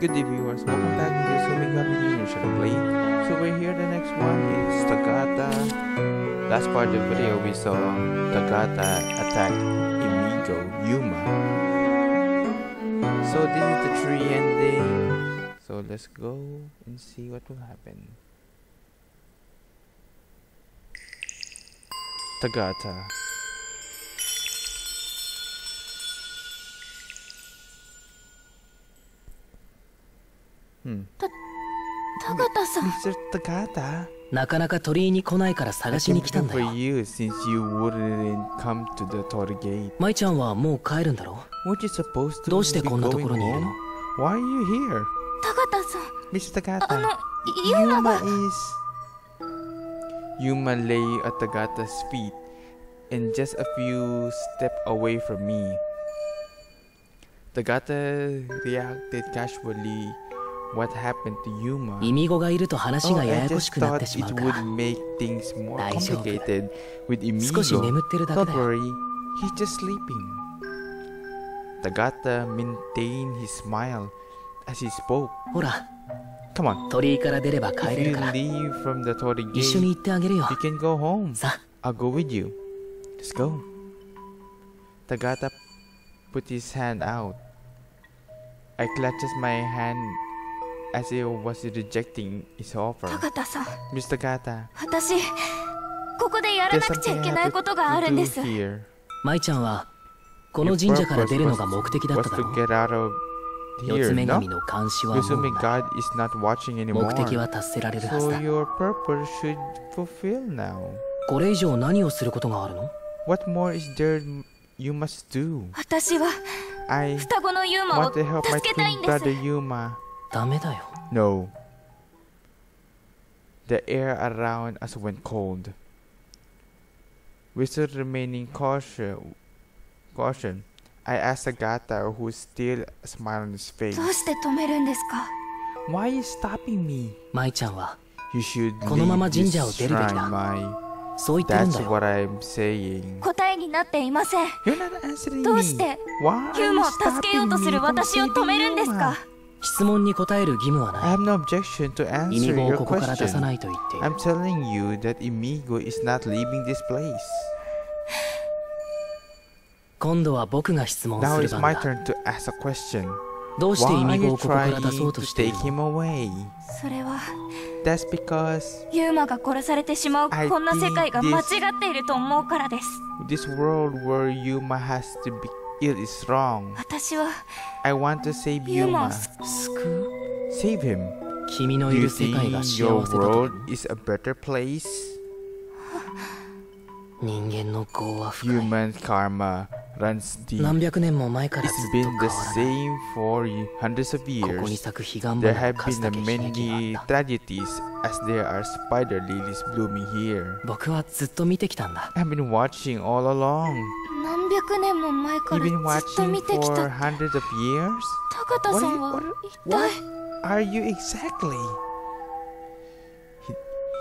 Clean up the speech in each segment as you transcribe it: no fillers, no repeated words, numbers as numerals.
Good day viewers, welcome back to Yotsume Union Should I Play? So we're here, the next one is Tagata. Last part of the video we saw Tagata attack Imigo, Yuma. So this is the tree ending. So let's go and see what will happen. Tagata. Tagata-san. Mr. Tagata. なかなか鳥居に来ないから探しに来たんだよ。 for you since you wouldn't come to the torii gate. 舞ちゃんはもう帰るんだろ？ Weren't you supposed to どうしてこんなところにいるの？ Why are you here? Tagata-san. Mr. Tagata. Yuma Yuma lay at Tagata's feet and just a few steps away from me. Tagata reacted casually. What happened to Yuma? イミゴがいると話がややこしくなってしまう it か would ら。 make things more 大丈夫。 complicated with Imigo. 少し眠ってるだけ Don't だよ。 worry, he's just sleeping. Tagata maintained his smile as he spoke. ほら、 Come on. 鳥居から出れば帰 If れる you から。 leave from the torii 一緒に gate, 行ってあげるよ。 you can go home. さ、 I'll go with you. Let's go. Tagata put his hand out. I clutched my hand as he was rejecting his offer. Tagata-san. Mr. Tagata, 私、ここでやら there's なくちゃ something いけ I ない have ことがあるん to で do す。 here. 舞ちゃんはこの Your 神社から出るの purpose が目的だっただ was ろ to get out of う。四 here, つ女 no? 神の監視はもう Yotsume ない。 God is not watching 目 anymore. 的は達せられるはず So だ。 your purpose should fulfill now. これ以上何をすることがあるの？ What more is there you must do? 私は I 双子のユーマ want を to help my 助けたい twin んです。 brother Yuma. ダメだよ。 No. The air around us went cold. Without remaining caution, I asked Tagata, who still a smile on his face. どうして止めるんですか？ Why are you stopping me? 舞ちゃんは You should このまま leave 神 this 社を出るべきだ。 shrine, Mai. そう言ってるん That's だよ。 what I'm saying. 答えになっていません。 You're not answering どう me. して Why are ユー you マを助けよう stopping とす me る from 私を止めるんです saving か？ Yuma? 質問に答える義務は I ない。 have no objection to イ answer ミゴを your ここから出さ question. ないと言っている。 I'm telling you that Imigo is not leaving this place. 今度は僕が質問 Now する it's 番 my だ。 turn to ask a question. どうして Why イ are ミゴ you をここから trying 出そうと to してい take るの？ him away? それは That's because ユーマが殺されてしまう I こんな世界が think 間 this- 違っていると思うからです。 this world where Yuma has to be killed is wrong. 私は I want to save ユーマを Yuma. 救う？ Save him. 君の Do い you る世界が think 幸 your せだと world is a better place? 人間の業は深い。 Human karma runs deep. 何百年も前からず It's っと been 変 the わらない。 same for hundreds of ここに years. 咲く彼岸花 There を have かす been だけ悲劇 many があった。 tragedies as there are spider lilies blooming here. 僕はずっと見てきたんだ。 I've been watching all along. 何百年も前か You've ら been ずっと watching 見てき for た。 hundreds of years? 高田さんは What 一体 are you exactly?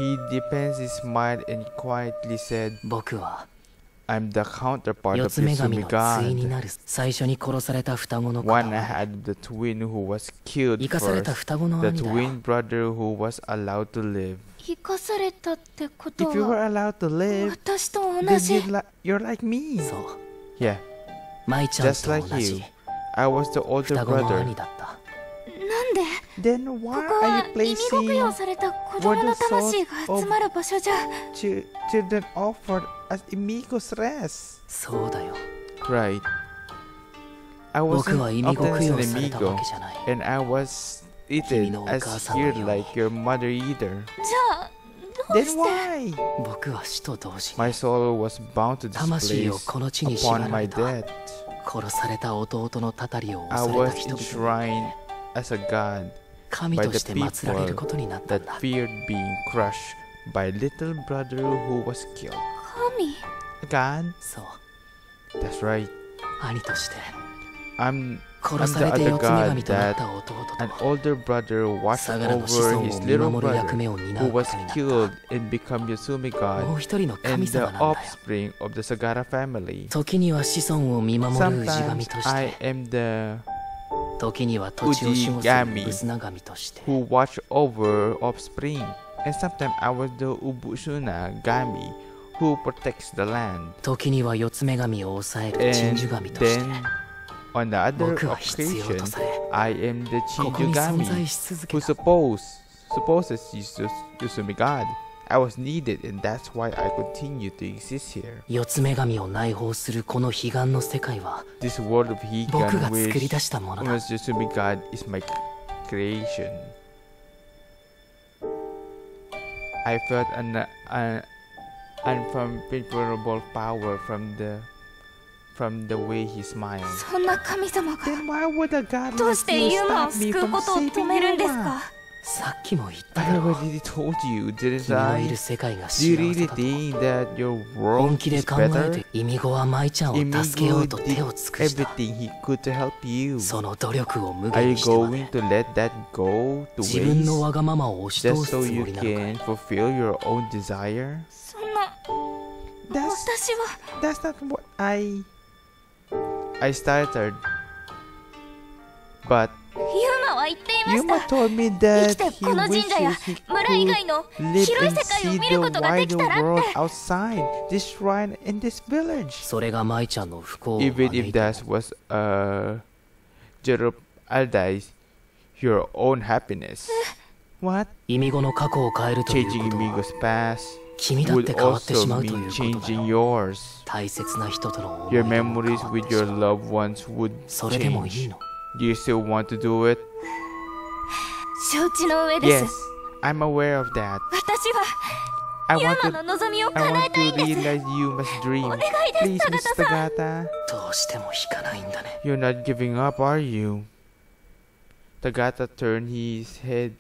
He depends his mind and quietly said, 僕は I'm the counterpart 四 of つ女神 Yotsume の対に God. なる。最初に殺された双子の子 One は had the twin who was killed 生かされた first, 双子の the 兄だよ。 twin brother who was allowed to live. 生かされたってこと If you were は allowed to live, 私と同 then じ。 you're like me. そう。 Yeah, 舞ちゃん just と like 同 you. じ I was the older 双子の brother. 兄だった。なんで Then こ why こ are は you 意味ご供養 placing された子供の魂が集まる場所じゃ。 children offered as Imigo's rest? そうだよ。 Right. I 僕 wasn't は意味ご often 供 as 養 an されたわ Imigo, けじゃない。 and I was 君 eaten のお as 母さんのよう here に。 like your mother either. じゃあどう Then して why? 僕は死と同時に My soul was bound to this 魂を place この地に縛 upon ら my れた。 death. 殺された弟のたたりを I 恐れた was 人々 enshrined as a god 神として祀られることになったん that だ。 feared being crushed by little brother who was killed. 神 A god? そう。 That's right. 兄として I'm 殺されて四つ女神となった弟 an と older brother watched 相良の子 over 孫 his を見 little 守る brother 役目を担 who うこ was とになっ killed and become Yotsume た。もう God 一人の and 神 the 様なんだよ。 offspring of the Sagara family. 時には子孫を見守る氏神 Sometimes とし I て、 am the 時には土地を守護するブスナ神として who watch over offspring, and sometimes I was the Ubusuna Gami who protects the land. 時には四つ目神を抑える鎮守神として Then, on the other 僕は必要 occasion, とされ I am the ここに存 Chinjugami 在し続け who た supposes Yotsume God. I was needed, and that's why I continue to exist here. 四つ目神を内包するこの彼岸の世界は This world of 僕が Higan 作り which 出したものだ was Yotsume God is my creation. I felt an unfathomable power from the way he smiled. そんな神様が Then why would a god どう like して you ユーマを stop me 救う from ことを止 saving めるんです Yuma? か？さっきも言った I よ already told you, didn't 君のい I? る世界が Do 幸 you せ really だと think that your 本 world 気で is 考え better? てイミゴは舞ちゃんを助けよう Imigo と did 手を尽くした everything he could to help you. その努力を無 Are 限 you にしてま going で to let that go to 自分の waste わがままを押し通 just す so つ you もりなのか can fulfill your own desire? そんな That's 私は that's not what I started. But ユーマは言っていま Yuma した。 told me 生 that きて he この神社や wishes he 村以 could 外の live 広い and 世界を see 見 the ることができ wider たらっ world て。 outside this shrine and this village. それが舞ちゃんの不幸を Even 招 if いた that was Jerobaldi's your own happiness. What? イミゴの過去を変えるという Changing ことは Migo's past 君だっ would て変わってし also まうとい mean うことだ changing よ yours. 大切な人との思 Your い出も変 memories わっ with てし your まう loved ones would それでもいい change. の Do you still want to do it? 承知の上で Yes, す。 I'm aware of that. 私は I ユ want ーマ to の望みを I 叶え want たい to んです。 realize you must dream. お願いです Please, Miss 高田さん。 Tagata. どうしても引かないんだね You're not giving up, are you? Tagata turned his head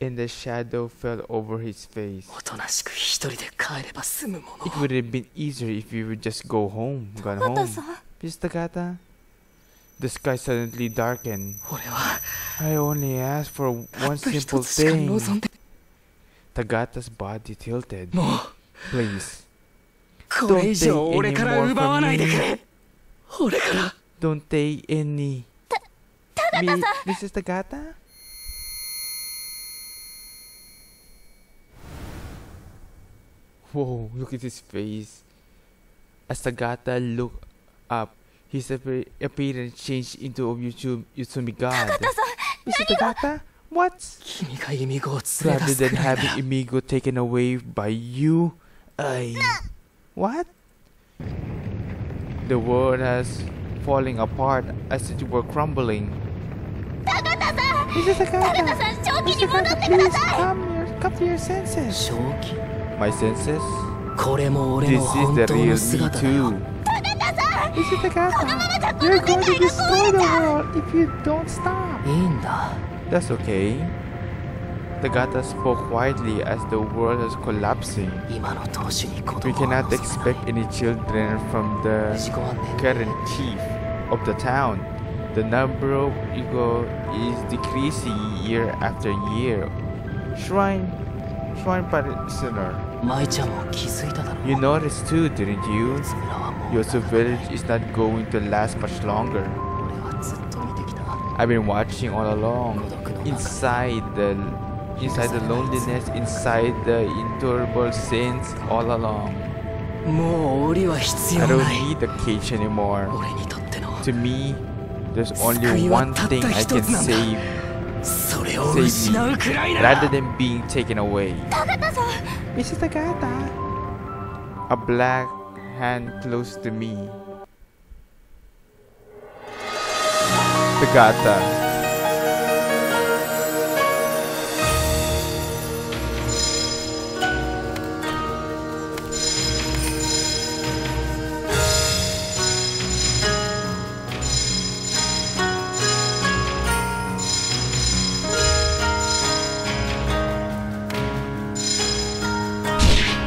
and the shadow fell over his face. おとなしく一人で帰れば済むも It の would have been easier if you would just go home, gone 高田 home. さん、 Miss Tagata? The sky suddenly darkened. 俺は I only asked for た one った simple 一つしか thing. 望んで Tagata's body tilted. もう Please, これ以上俺から奪わないでくれ俺から don't take any. Mrs. Tagata? Whoa, look at his face. As Tagata looked up, his appearance changed into a Yotsume god. 高田さん、 Mr. Tagata? What? 君がイミゴを連れ Rather 出す than くらいな having Imigo taken away by you, What? The world has falling apart as it were crumbling. 高田さん、 Mr. 高 Tagata! 田さん、正気 Mr. に戻っ Tagata, てくだ please さい。 come to your senses. 正気 My senses? これも俺 This の is 本 the 当 real の me 姿だよ too. Mr. Tagata, you're going to destroy the world if you don't stop. いいんだ That's okay. Tagata spoke quietly as the world was collapsing. 今の当主に子 We 供は cannot 望めない expect any children from the 氏子は年 current chief of the town. The number of ego is decreasing year after year. Shrine parishioner. 舞ちゃんも気づいただろ You noticed too, didn't you? 津村はもう Yotsu village is not going to last much longer. 俺はずっと見てきた I've been watching all along. Inside the loneliness, inside the intolerable sins, all along. もう檻は必 I 要 don't ない need a cage anymore. 俺にとっての To me, there's only one thing I can save, それを失うくらいなら rather than being taken away. 高田さん、 Mrs. Tagata. A black hand close to me. Tagata.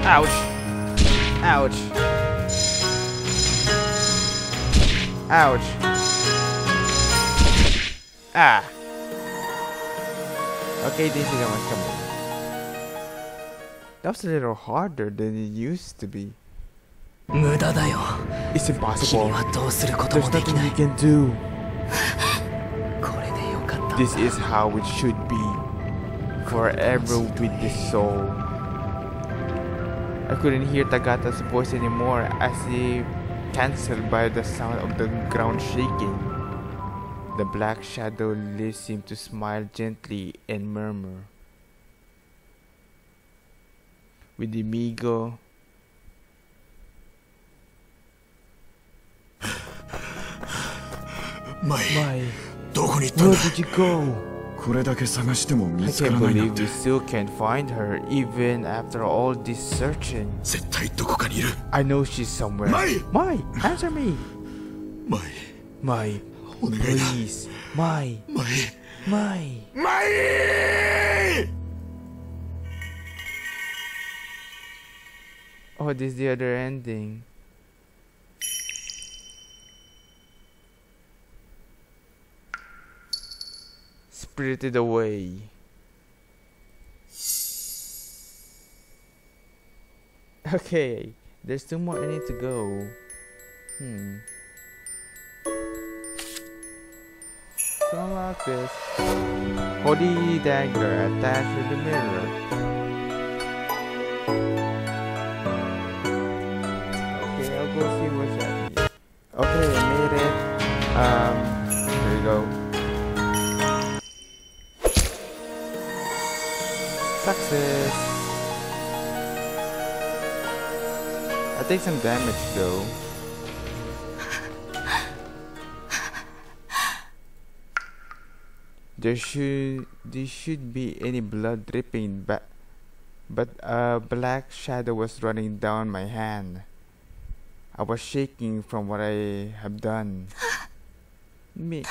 Ouch. Ouch. Ouch. Ah. Okay, this is how much coming. That was a little harder than it used to be. 無駄だよ It's 君 impossible. はどうすること There's もでき nothing な we い can do. This is how it should be. Forever with the soul. I couldn't hear Tagata's voice anymore as if cancelled by the sound of the ground shaking. The black shadow lips seemed to smile gently and murmur. With Amigo, Mai, where did you go? これだけ探しても I 見つか can't らないなん believe て we still can't find her even after all this searching. 絶対どこかにいる I know she's somewhere. Mai! Mai, answer me. マイ Mai, お願いだ please. Mai, マイ Mai. マイ Oh, this is the other ending. Spirited away. Okay, there's 2 more I need to go. So unlock this. Holy dagger attached to the mirror. Okay, I'll go see what's happening. Okay, I made it. Here you go. Success. I take some damage though. There should be any blood dripping, but a black shadow was running down my hand. I was shaking from what I have done. Mr.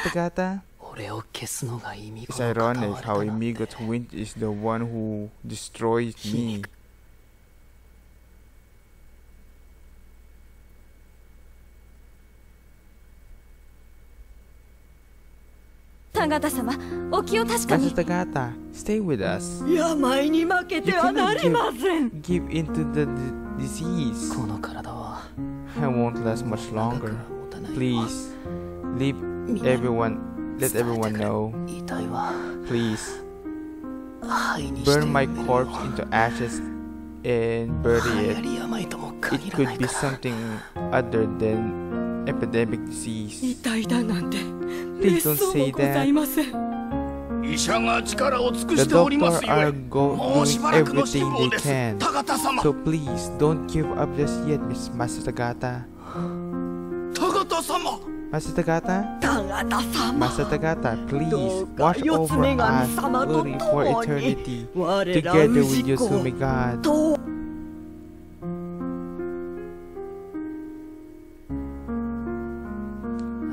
Tagata? 俺を消すのが意味 It's が関わ ironic れ how たなんて Amigo's wind is the one who destroys me. Tagata 様、お気を確か Master に。 Tagata, stay with us. 病に負けてはなりません。 Give into the disease. この体は I won't last much 長 longer. くは持たないわ Please, leave everyone. Let 伝えて everyone くれ know. 遺体は Please, 灰にして burn my 埋める corpse のは into ashes and bury 流 it. 行り病とも It 限らな could い be から something other than epidemic disease. 遺体だなんて Please 別 don't 荘 say もござい that. ません。医者が力を尽く The しております doctor ゆ are えもうし doing ばらくの辛 everything 抱 they です can. 高田様 So please don't give up just yet, Miss Master Tagata. 高田様 Master Tagata? 高田様。 Master Tagata, please どうか watch 四 over つ女神 us 様と fully for 共に eternity 我ら together with 氏子 Yotsume God. と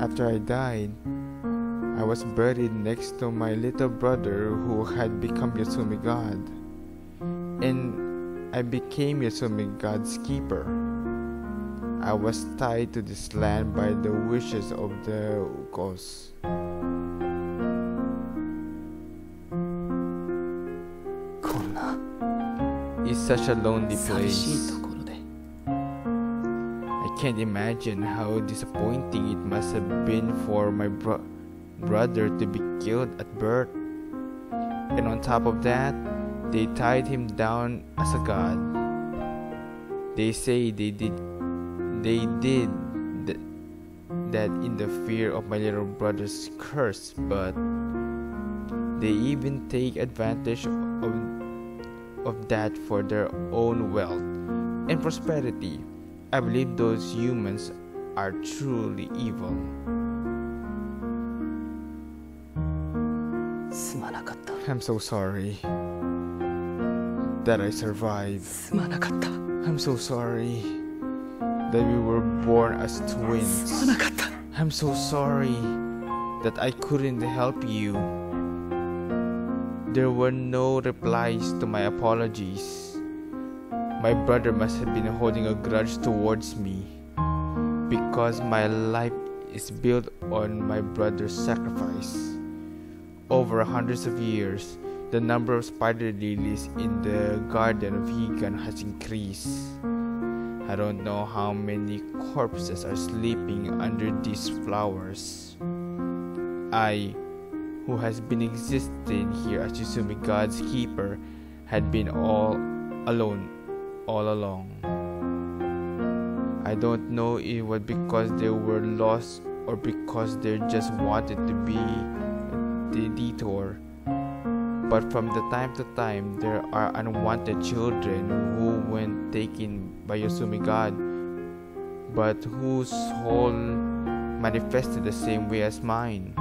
After I died, I was buried next to my little brother who had become Yotsume God. And I became Yotsume God's keeper. I was tied to this land by the wishes of the Ukos. こんな It's such a lonely 寂しい place. ところで I can't imagine how disappointing it must have been for my brother to be killed at birth. And on top of that, they tied him down as a god. They say they did that in the fear of my little brother's curse, but they even take advantage of that for their own wealth and prosperity. I believe those humans are truly evil. すまなかった I'm so sorry that I survived. すまなかった I'm so sorry that we were born as す twins. まなかった I'm so sorry that I couldn't help you. There were no replies to my apologies. My brother must have been holding a grudge towards me because my life is built on my brother's sacrifice. Over hundreds of years, the number of spider lilies in the garden of Higan has increased. I don't know how many corpses are sleeping under these flowers. I, who has been existing here as Yotsume God's keeper, had been all alone all along. I don't know if it was because they were lost or because they just wanted to be the detour. But from the time to time, there are unwanted children who, when taken by Yotsume God, but whose soul manifested the same way as mine.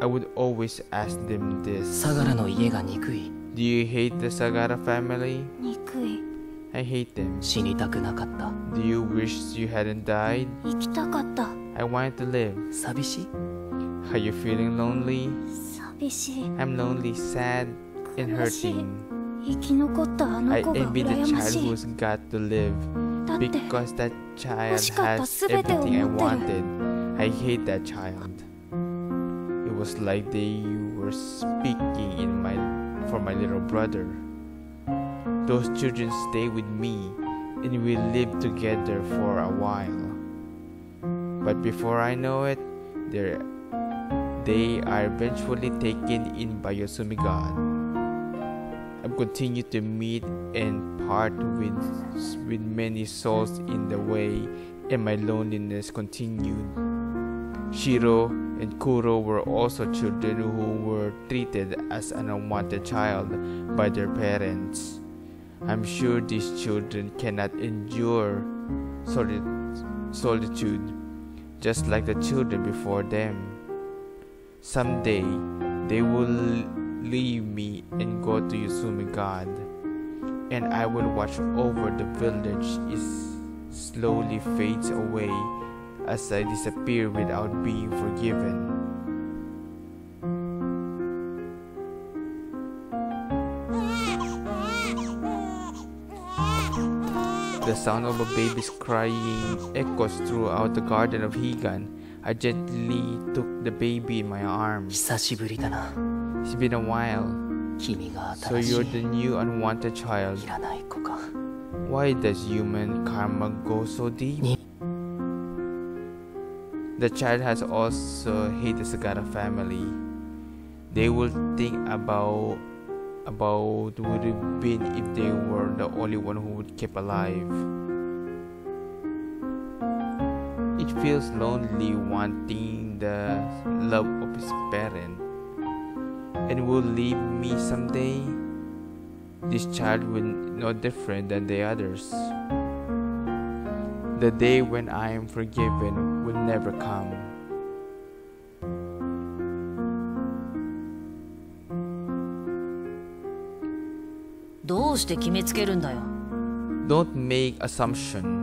I would always ask them this. 相良の家が憎い。 Do you hate the Tagata family? 憎い。 I hate them. 死にたくなかった。 Do you wish you hadn't died? 生きたかった。 I wanted to live. 寂しい？ Are you feeling lonely? 寂しい。 I'm lonely, sad, and 悲しい。 hurting. 生き残ったあの I 子が envy the 羨ま child しい。 who's got to live だって because that child 欲しかった has 全てを everything I 持ってる。 wanted. I hate that child. It was like they were speaking for my little brother. Those children stay with me and we live together for a while. But before I know it, they are eventually taken in by Yotsume God. I've continued to meet and part with many souls in the way, and my loneliness continued. Shiro and Kuro were also children who were treated as an unwanted child by their parents. I'm sure these children cannot endure solitude, just like the children before them. Someday, they will leave me and go to Yotsume God, and I will watch over the village as slowly fades away as I disappear without being forgiven. The sound of a baby's crying echoes throughout the garden of Higan. I gently took the baby in my arms. 久しぶりだな。 It's been a while. 君が So 新し you're い the new unwanted child. いらない子か。 Why does human karma go so deep? Ni- The child has also hated the Tagata family. They will think about would have been if they were the only one who would keep alive. It feels lonely wanting the love of his parent, and will leave me someday. This child will no different than the others. The day when I am forgiven will never come. どうして決めつけるんだよ。 Don't make assumption.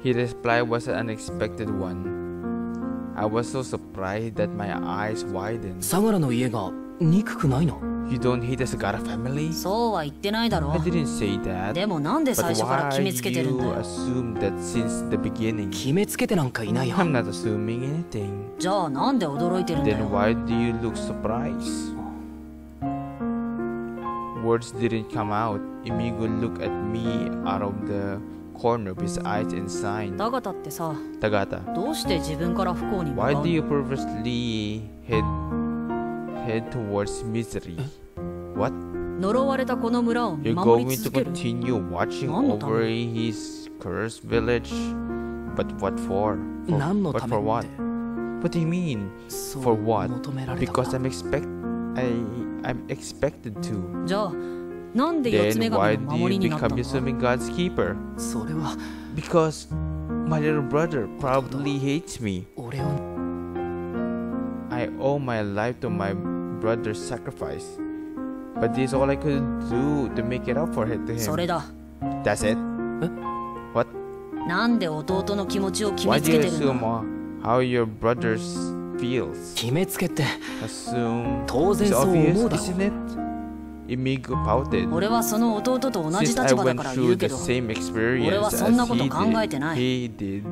His reply was an unexpected one. I was so surprised that my eyes widened. 相良の家が憎くないの？ You don't hate the Tagata family? そうは言ってないだろ I。didn't say that. でもなんで最 But 初から why 決めつけてるんだ you よ。 assume that since the beginning? 決めつけてなんかいないよ。 I'm not assuming anything. じゃあなんで驚いてるんだ Then よ。 why do you look surprised? Words didn't come out. Imigo looked at me out of the corner of his eyes and sighed. タガタってさ、 Tagata, どうして自分から不幸に向か why う do you の？ purposely head towards misery? What? 呪われたこの村を見 You're 守り going to 続ける。 continue watching 何のため？ over his cursed village? But what for? 何の But た for め what? って What do you mean? そう For what? 求められたか Because I'm expected to. じゃあなんで四つ目 Then why 神の do 守り you になった become の？ Yotsume God's keeper? それは Because my little brother probably hates me. 俺を I owe my life to my brother's sacrifice. But this is all I could do to make it up for it to それ him. だ。 That's it? What? なんで弟の気持ちを決 Why めつ do け you てるんだ？ assume how your brother feels? 決めつけて Assume 当然 it's そう obvious, 思うだろ isn't it? Imigo pouted. 俺はその弟と同じ Since I 立場だ went から言 through うけ the ど、 same experience 俺は as そんなこと he 考えてない。 did,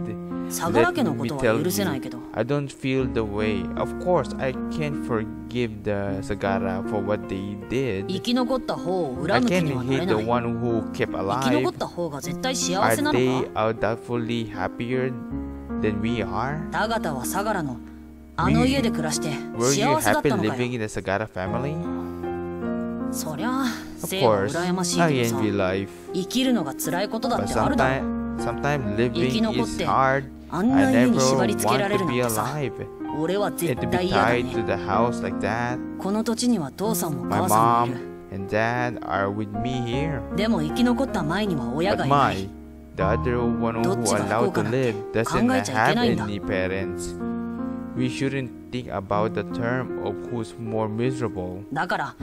相良 let 家の me ことは tell 許せない you, けど、 I don't feel the way. Of course, I can't forgive the Tagata for what they 生 did. き残った方を I 恨む気に can't はなれ hate な the い。 one who kept 生き残 alive. った方が絶対幸 Are せなの they か？ undoubtedly happier than we are? タガタは相良のあの家で暮らして Were you 幸せだっ happy たのか living よ。 in the Sagata family? そりゃあ Of 生は course, 羨ましい I けどさ、 envy life. 生きるのが辛いことだ But ってあるだろ。 sometimes 生き living 残っ is て hard. あん I な家 never に縛り付け want られ to るなん be てさ、 alive. 俺は And 絶 to be 対嫌だ tied ね。 to the house like that. この土地には父さんも My 母さんもい mom る。 and dad are with me here. でも生き残った前には親 But がいない。 the other one ど who っちが不 allowed 幸か to なんて live 考 doesn't えちゃいけ have ないんだ。 any parents. We shouldn't think about the term of who's more miserable. だから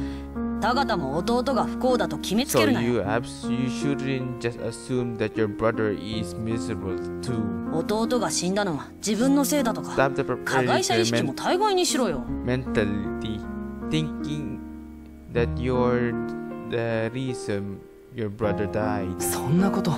タガタも弟が不幸だと決めつ So けるな you よ。 shouldn't just assume that your brother is miserable too. 弟が死んだのは自分のせいだとか、 Stop the 加害者意識も大概にしろよ。 mentality, thinking that you're the reason your brother died. そんなこと。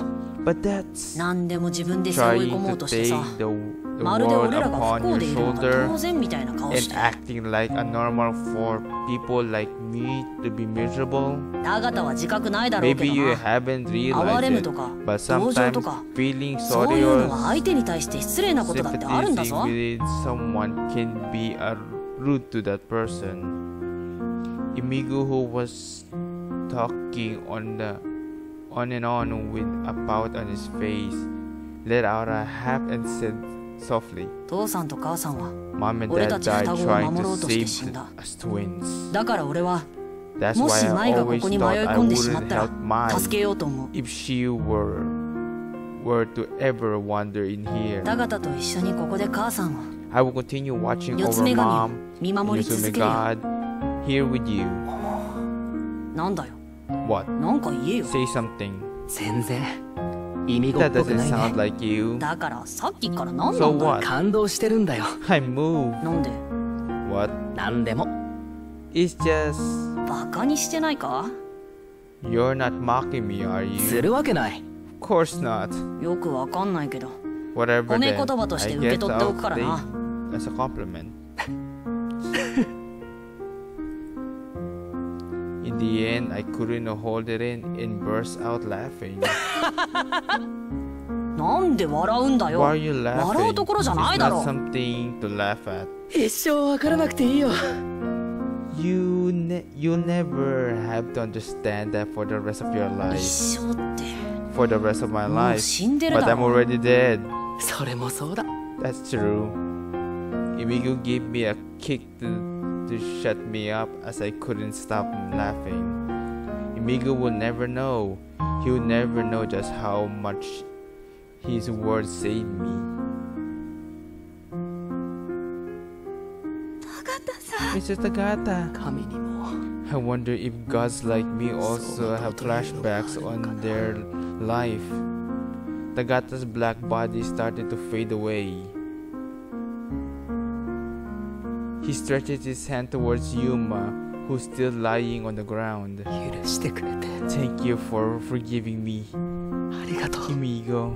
But that's 何でも自分で背負い込 trying もう to としてさ、 take the まるで world 俺らが不 upon 幸 your でいるのが shoulder 当然みたいな顔 and して acting like a normal for people like me to be miserable. タガタは自覚ないだろうけ Maybe ど you な。 haven't 哀れ realized む it, とか but 同情と sometimes か、 feeling そう sorry いう or のは相手に対して失礼なことだってあるんだ sympathizing ぞ。 with someone can be rude to that person. Imigo, who was talking on and on with a pout on his face, let out a laugh and said softly, 父さんと母さんは Mom and 俺 Dad たち died 双子を trying 守ろ to うとして死ん save だ。 us twins. だから俺は That's もし why 舞 I がこ always こに迷い thought I 込んでしまっ wouldn't たら help Mai 助けようと思う。 if she were to ever wander in here. タガタと一緒にここで母さんを、 I will continue watching 四つ over 女神を Mom, 見守り Yotsume 続けるよ。 God, here with you. なんだよ、 What? なんか言えよ。 Say something. 全然意味がっ That ぽく doesn't ない sound ね。 like you. だからさっきから何な So んだよ。 what? 感動してるんだよ。 I move. なんで What? なんでも。 It's just バカにしてないか。 you're not mocking me, are す you? るわけない。 Of course not. よくわかんないけど、 Whatever 褒め then. 言葉として I 受け guess 取っておく I'll からな。 take as a compliment. In the end, I couldn't hold it in and burst out laughing. なんで笑うんだよ。 Why are you 笑 laughing? うところじゃ It's ないだ not ろ。 something to laugh at. 一生わからなくていいよ。 You'll never have to understand that for the rest of your 一 life. 生って、 For the rest of my もう life. 死んでる But だ I'm ろ。 already dead. それもそうだ。 That's true. Imigo gave me a kick to shut me up as I couldn't stop laughing. Imigo will never know. He'll never know just how much his words saved me. タガタさん、 Mr. Tagata, 神にも I wonder if gods like me also have flashbacks on their life. Tagata's black body started to fade away. He stretches his hand towards Yuma, who's still lying on the ground. 許してくれて Thank you for forgiving me, ありがとう。 Imigo.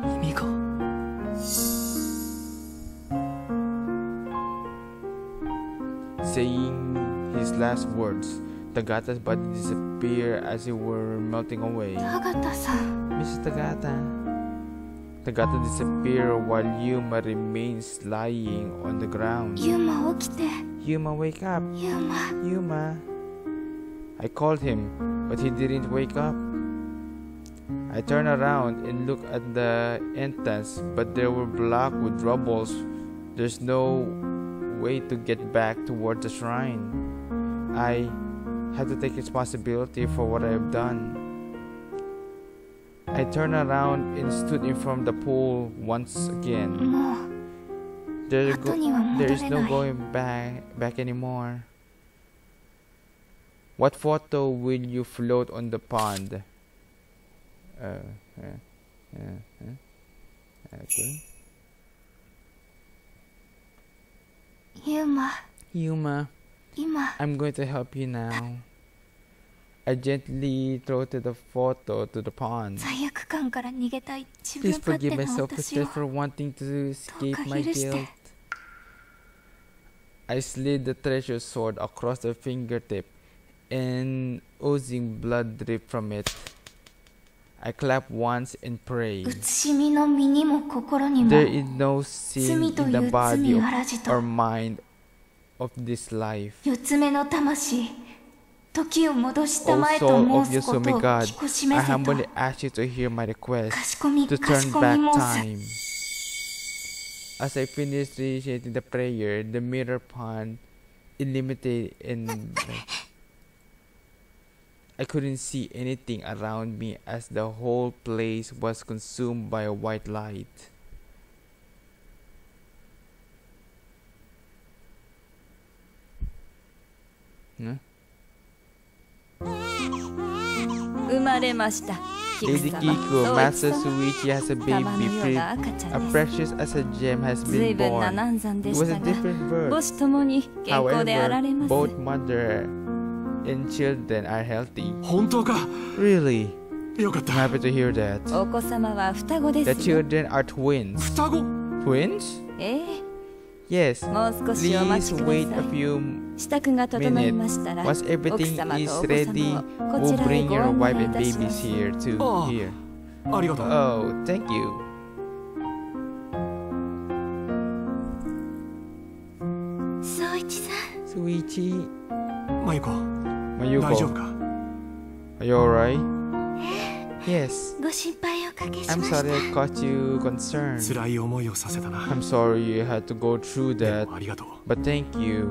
意味が。 Saying his last words, Tagata's body disappeared as it were melting away. タガタさん、 Mrs. Tagata. Tagata disappeared while Yuma remains lying on the ground. ユーマ起きて、 Yuma, wake up. ユーマ。 Yuma. I called him, but he didn't wake up. I turned around and looked at the entrance, but they were blocked with rubbles. There's no way to get back toward the shrine. I have to take responsibility for what I have done. I turned around and stood in front of the pool once again. もう There, 後には戻 there れ is な no い。 going back anymore. What photo will you float on the pond? Okay. ユーマ、 Yuma, 今 I'm going to help you now. I gently floated the photo to the pond. 罪悪感から逃げたい自分 Please 勝手 forgive な myself 私を just for wanting to escape どうか my 許して。 guilt. I slid the treasure sword across the fingertip, and oozing blood dripped from it. I clap once and pray. 慈しみの身にも心にも There is no sin 罪と in い the う body 罪 of あらじと or mind of this life. 四つ目の魂時を戻したま O えと soul of 申すこと Yotsume を God, 聞こし I めせと humbly ask you to hear my か request しこみ to かし turn こみ back 申 time. As I finished reciting the prayer, the mirror pond illuminated and I couldn't see anything around me as the whole place was consumed by a white light. Huh? 生まれました。 Lady 様 Kiku, そう Master 様 Suichi has a 玉の baby, ような赤ちゃ as んです。 precious as a gem has 随 been 分な born. 難産で It し was た a が、 different 母 birth. 子ともに健康であら However, れます both mother and children are healthy. 本当か。 Really? よかっ I'm た。 happy to hear that. お子様は双子で The すよ。 children are twins. 双子。 Twins? ええ、 Yes. もう少しお待ち Please くだ wait さ a い。 few 支度が整いましたら、 Once 奥 everything 様 is とお子 ready, 様をこ we'll ちらへ bring ご your 案 wife 内い and たしま babies す。 here to Oh. here. ありがとう。 Oh, thank you. 宗一さん Suichi, まゆこ。 Mayuko, 大丈夫か。 are you alright? Yes. ご心配をおかけしま I'm した sorry I caused you concern. 辛い思いをさせたな。 I'm sorry you had to go through で that, もありがとう。 but thank you.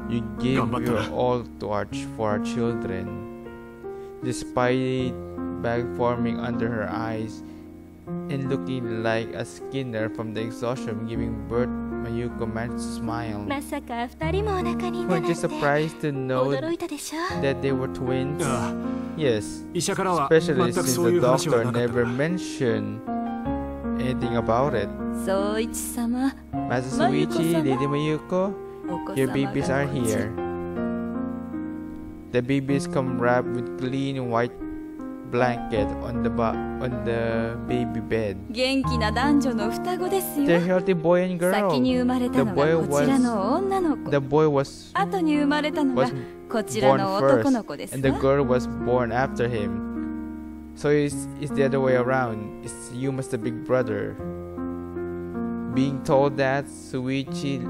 You gave 頑張ったな。 your all to for our children. Despite bag forming under her eyes and looking like a Skinner from the exhaustion giving birth, Mayuko managed to smile. まさか二人もお腹にいた Weren't な you んて surprised to know 驚いたでしょ that they were twins? ああ、 Yes, 医者からは especially 全く since そうい the う話は doctor なかった never な。 mentioned anything about it. 宗一様、 Master Suichi, Mayuko-sama. Lady Mayuko, お子 your 様 babies が are こちら。 here. The babies come wrapped with clean white blanket on the baby bed. 元気な男女の双子ですよ。 They're healthy boy and 先に girl. 生まれたの The boy がこちらの女の子。 The boy was 後に生まれたのが was こちら born の男の first, 子です and the わ。 girl was born after him. So it's the other way around. It's Yuma's the big brother. Being told that, Suichi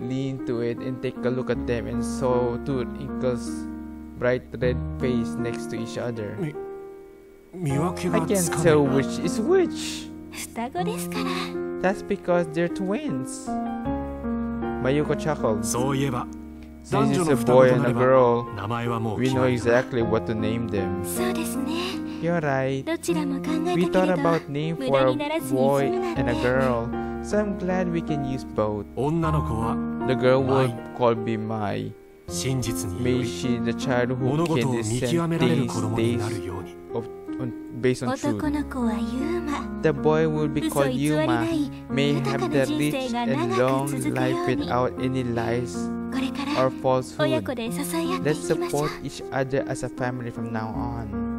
leaned to it and take a look at them and saw two uncles' bright red face next to each other. 見分け I が can't つかない tell な。 which is which. 双子ですから That's because they're twins. Mayuko chuckled. そういえば、男 Since 女 it's の a 双子 boy と and な a れば、 girl, 名前はもう we 決 know まりだ。 exactly what to name them. そうですね You're right. どちらも考え We たけ thought れど about name 無 for 駄 a にならずに boy 済むなん and a て girl, so I'm glad we can use both. 女の子は The girl will Mai. call me Mai. 真実によ May り she the child who 物事 can を見 discern 極められる things 子供にな based るように。 based on 男 truth. の子はユーマ The boy will be 嘘 called 偽りな Yuma. い May 豊か have な the 人 rich 生が and 長 long く続く life ように without any lies これから or 親 falsehood. 子で支え合ってい Let's きましょう support each other as a family from now on.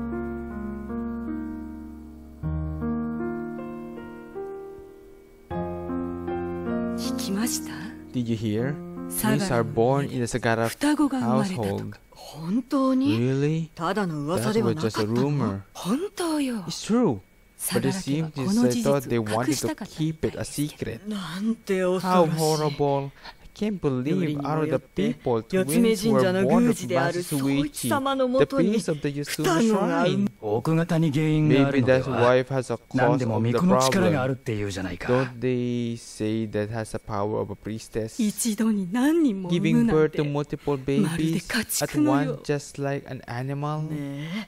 Did you hear? Twins are born in the Sagara 双子が生まれたと household. か本当に Really? ただの That 噂では was なか just った a の rumor. 本当よ It's true. 相 But 良 it 家は seems こ as の I 事 thought 実 they を隠 wanted した to かった keep み it た a いですよ secret. なんて恐 How ろしい horrible. I can't より believe にも out of よ the って people 四つ目 twins 神 were 社の born 宮 of 司である Master 宗一 Suichi, 様の the もとに priest of the 双 Yotsume 子が shrine. 奥方に原因がある Maybe ので that's は wife has a 何 cause でも of 巫 the 女の力がある problem. っていうじゃないか Don't they say that has the power of a priestess? 一度に何人も産む Giving なん birth て to multiple まるで babies 家 at 畜のよ once, just like an animal. ねえ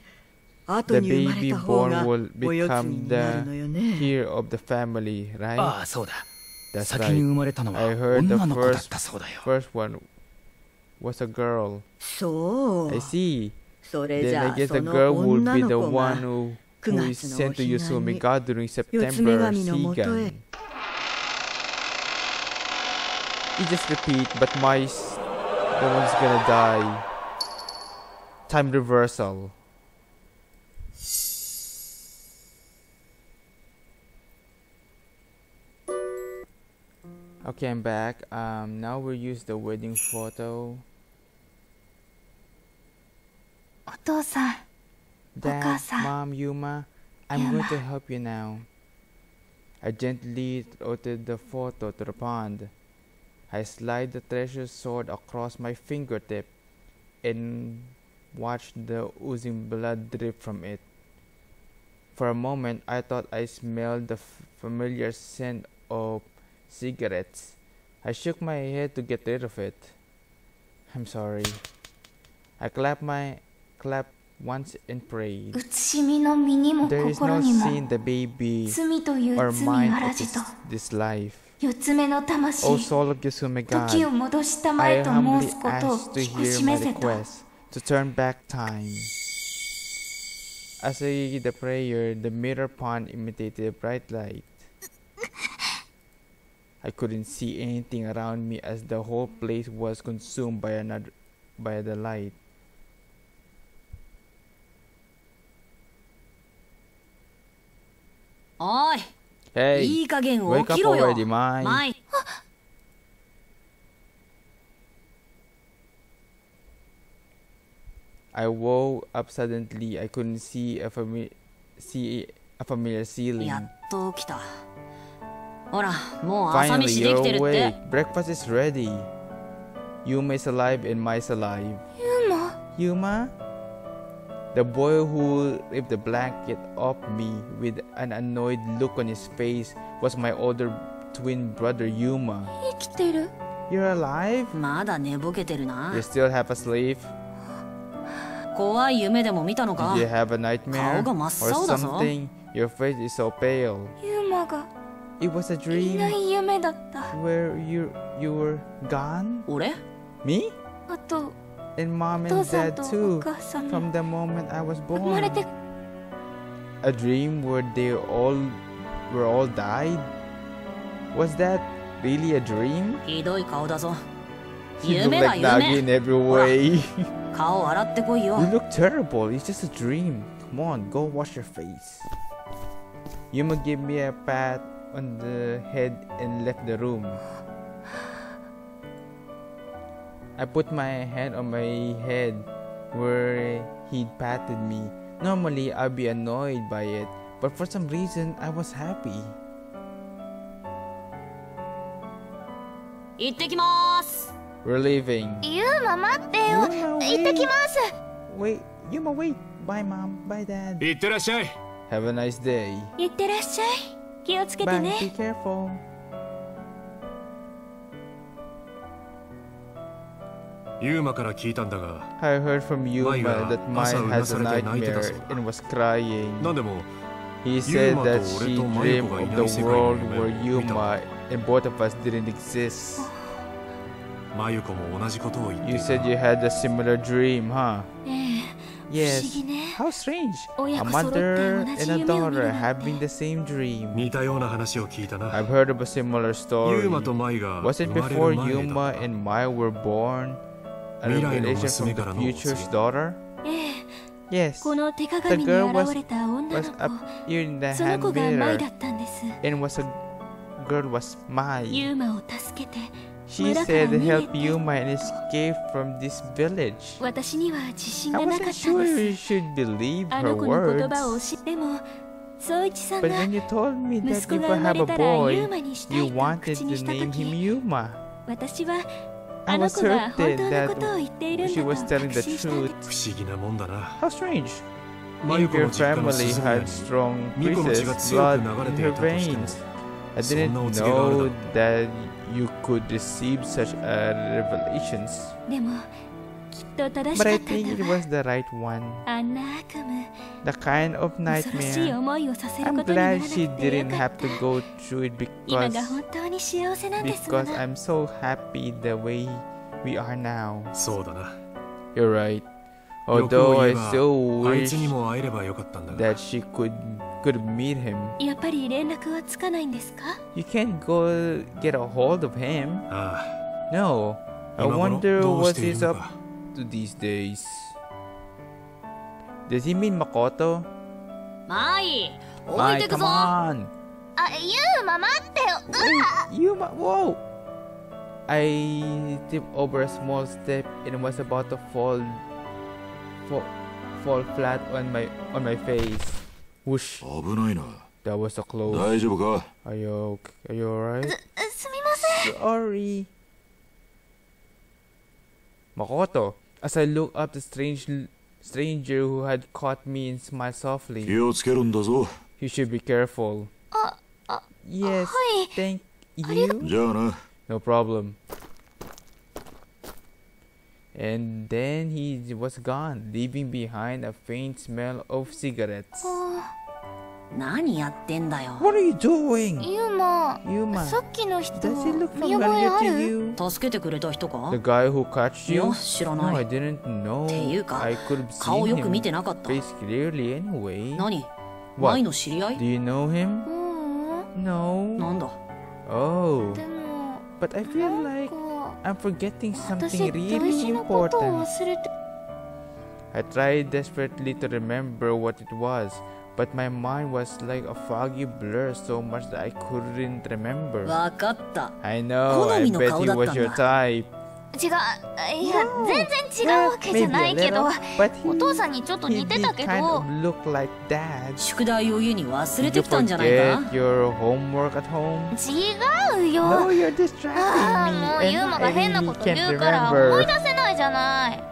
後 The に生まれ baby た方 born が will お世継ぎ become になるのよね heir of the family, あ right? あそうだ That's 先に right. 生まれたのは I heard the 女の子だったそうだよ First one was a girl. そう I see. それじ Then I ゃあ guess そ the の girl will 女 be の the 子 one が who 9 is 月のお sent to 彼岸 Yotsume に God during 四つ目 September 神のもとへ Sigan. You just repeat, but my the one's gonna die. Time reversal. Okay, I'm back. Now we'll use the wedding photo. お父さん Dad, 母さん Mom, Yuma, I'm going to help you now. I gently floated the photo to the pond. I slid the treasure sword across my fingertip and watched the oozing blood drip from it. For a moment, I thought I smelled the familiar scent of cigarettes. I shook my head to get rid of it. I'm sorry. I clapped once and prayed. 写しみの身にも There is 心 no にも sin the baby 罪という or 罪 mind あら of じと this life. 四つ目の魂 O soul of Yotsume 時を God, 戻したま I えと humbly 申すことを ask to 聞く hear し my めせと request to turn back time. As I did the prayer, the mirror pond imitated a bright light. I couldn't see anything around me as the whole place was consumed by the light. Oi, Hey, いい加減 wake 起 up きろよ。 already, Mai. マイ。 I woke up suddenly. I couldn't see a familiar や ceiling. っと起きた。ほら、もう朝 Finally, 飯で you're きてるって awake. Breakfast is ready. Yuma is alive and Mai's alive. ユーマ Yuma? The boy who ripped the blanket off me with an annoyed look on his face was my older twin brother Yuma. 生きてる You're alive? まだ寝ぼけてるな You。still half asleep? 怖い夢でも見たのか Did you have a nightmare? 顔が真っ青 Or だぞ。 something? Your face is so pale. ユーマが It was a い dream ない夢だった where you were gone? 俺 Me? あと And mom お父 and さん dad とお too. 母さん From も the moment I was 生まれ born. て A dream where they all died? Was that really a dream? ひどい顔だぞ。 You look 夢だ like Nagi 夢。 in every way. 顔洗ってこいよ You。look terrible. It's just a dream. Come on, go wash your face. Yuma gave me a pat on the head and left the room. I put my hand on my head where he'd patted me. Normally, I'd be annoyed by it, but for some reason, I was happy. 行ってきまーす。 We're leaving. ユーマ待ってよ Yuma, 行ってきます Wait, Yuma, wait. Bye, mom. Bye, dad. いってらっしゃい。 Have a nice day. 行ってらっしゃい気をつけて Bye. ね Be careful. ユーマから聞いたんだが、 I heard from Yuma Mai that Mai 朝 has a うなされて泣いてた nightmare そうだ。 and was crying. なんでも He said Yuma that と she 俺と dreamed Mayuko がい of ない the 世界の world 夢を where 見た。 Yuma and both of us didn't exist. マユコも同じことを言って You いた。 said you had a similar dream, huh? ええ Yes. 不思議ね How strange. 親 A 子揃って mother 同じ and a 夢を見る daughter なんて having the same dream. 似たような話を聞いたな。 I've heard of a similar ユ story. ーマとマイが Was 生 it まれる before 前だ Yuma った。 and Mai were born? A 未来の revelation 娘 from から the の future's daughter? ええ Yes. この手 The 鏡に girl 現れた女 was の子 up here in the その hand 子がマイだ mirror ったんです and was a girl was Mai. ユーマを助けて She 村から said 逃げ help て Yuma and escape from this village. 私には自信 I がなか wasn't ったん sure で you す should believe あ her の子の言葉を words. 知っても宗一さん But が when you told me that 息子 if が I 生ま have れ a たらユ boy, ーマにした you いと wanted 口に to した name him 時 Yuma. 私は I あの was 子が本 certain 当の that ことを言っているん she だと was telling 確 the 信したんで truth. す不思議なもんだな。 How strange. マユ If コの your 実家の family スズメ had に strong 巫女の血 priestess が強 blood く流れ in てい her たとしても veins, I そんな didn't お告げがある know だ that you could receive such revelations. でもきっと正し But か I った think ん it だわ was the right one. あんな悪夢 The kind of 恐ろしい nightmare. 思いをさせる I'm ことになら glad なく she てよ didn't か have った to go through it 今 because が本当に幸せなんですも because の I'm so happy the way we are now. そうだな。 You're right. 欲を Although 言 I えば still あいつに wish も会えればよかったんだが that she could meet him. やっぱり連絡はつかないんですか You can't go get a hold of him. あ No. あ I 今頃 wonder どう what している he's の up か。 to these days. Does he mean Makoto? マイ、置い Mai, てく come ぞ。 on. あユーマ待ってよ Wait, you whoa. I tipped over a small step and was about to fall flat on my face. Whoosh. 危ないな。 That was so close. 大丈夫か？ Are you alright? すみません。 Sorry. Makoto, as I looked up the stranger who had caught me and smiled softly. 気をつけるんだぞ。 You should be careful. Yes, はい。 thank ありが you. じゃあな。 No problem. And then he was gone, leaving behind a faint smell of cigarettes. 何やってんだよ。 What are you doing? ユーマ、 Yuma, さっきの人 does he look 見覚え familiar あ to る？ you? 助けてくれた人か The guy who catched い you? や、知ら No, な I い。 didn't know. ていうか、 I could have 顔 seen よく見 him てなかった。 face clearly anyway. 何？ What? 前の知り合い Do you know him? ううん。 No. なんだ Oh, でも、 but I な feel ん like か I'm forgetting 私 something 大 really 事なことを important. 忘れて。 I tried desperately to remember what it was, but my mind was like a foggy blur so much that I couldn't remember. わかった。 I know, I 好みの bet 顔 he だったんだ。 was your type. 違う。いや、全然違うわけじゃないけど、 but お父さんにちょっと he 似て did たけ kind ど of、look like dad. 宿題を家に忘れ Did て you きたんじゃないか forget your homework at home? 違うよ。 No, you're distracting ああ、 me, もうユーマ and が変な I こ really と言 can't うから思い remember. 出せないじゃない。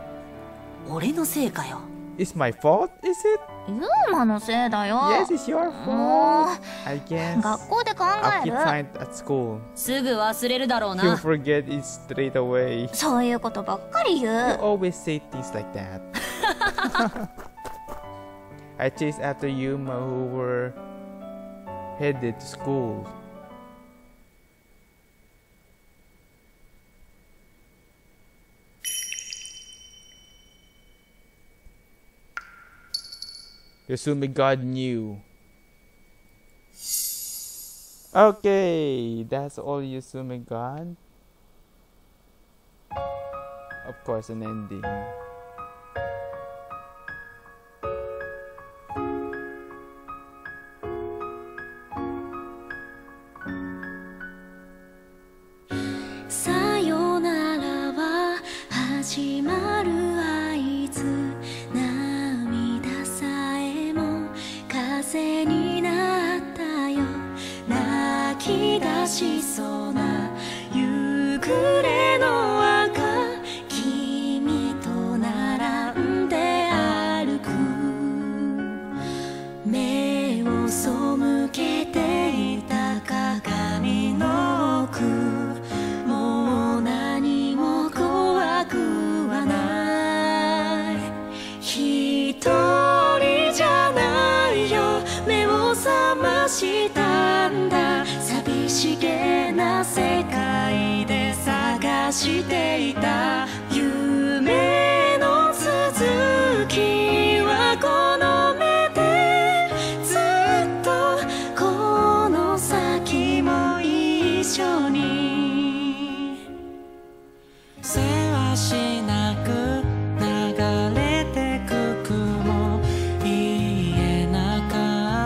俺のせいかよ。 It's my fault, is it? ユーマのせいだよ。 Yes, it's your も fault. う I guess. 学校で考 I'll え keep る。 trying at school. すぐ忘れるだろう You'll な。 forget it straight away. そういうことばっかり言 You う。 always say things like that. I chased after Yuma who were headed to school. Yotsume God knew. Okay, that's all Yotsume God. Of course, an ending. "さよならは始まる合図」「涙さえも風になったよ」「泣き出しそうな夕暮れの赤」「君と並んで歩く」「目を背けていた鏡の奥」「もう何も怖くはない」「一人じゃないよ目を覚ましたんだ」「寂しげな世界で探していた」「夢の続きはこの目で」「ずっとこの先も一緒に」「せわしなく流れてく雲」「言えなか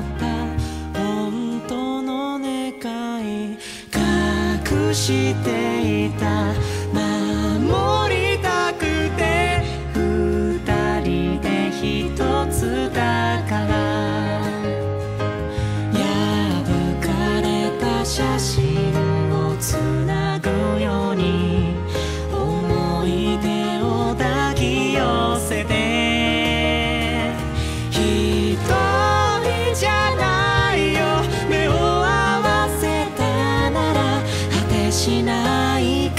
った本当の願い」「隠していた守りたくて」「二人で一つだから」「破かれた写真をつなぐように」「思い出を抱き寄せて」「一人じゃないよ目を合わせたなら」「果てしない悲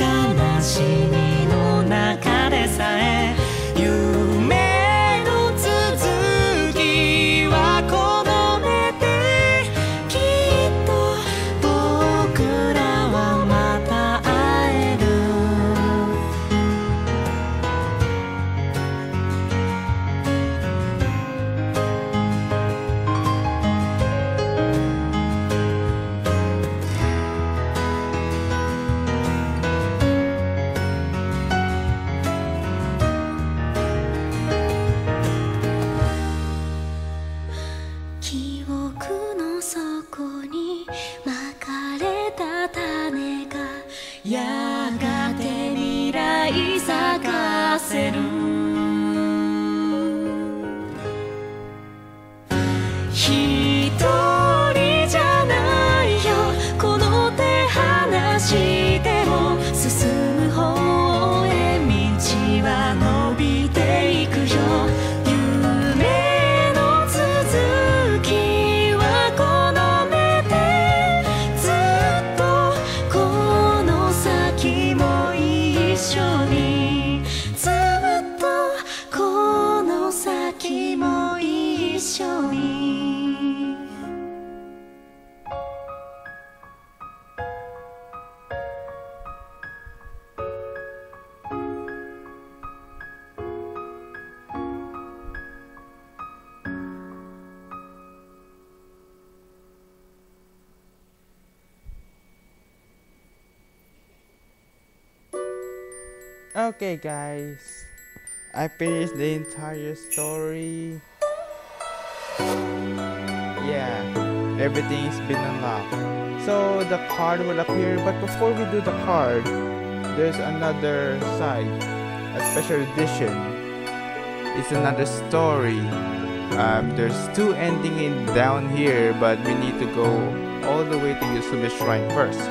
しみの中でさえ」「夢の続きはこの目で」「きっと僕らはまた会える」記憶の底にまかれた種がやがて未来咲かせる Okay guys, I finished the entire story. Yeah, everything's been unlocked. So the card will appear, but before we do the card, there's another side, a special edition. It's another story. There's 2 ending in down here, but we need to go all the way to Yotsume Shrine first.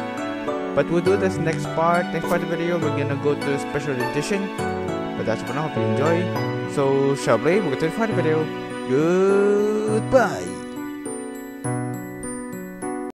But we'll do this next part of the video. We're gonna go to a special edition. But that's for now. Hope you enjoy. So, shall we? We'll get to the video. Goodbye.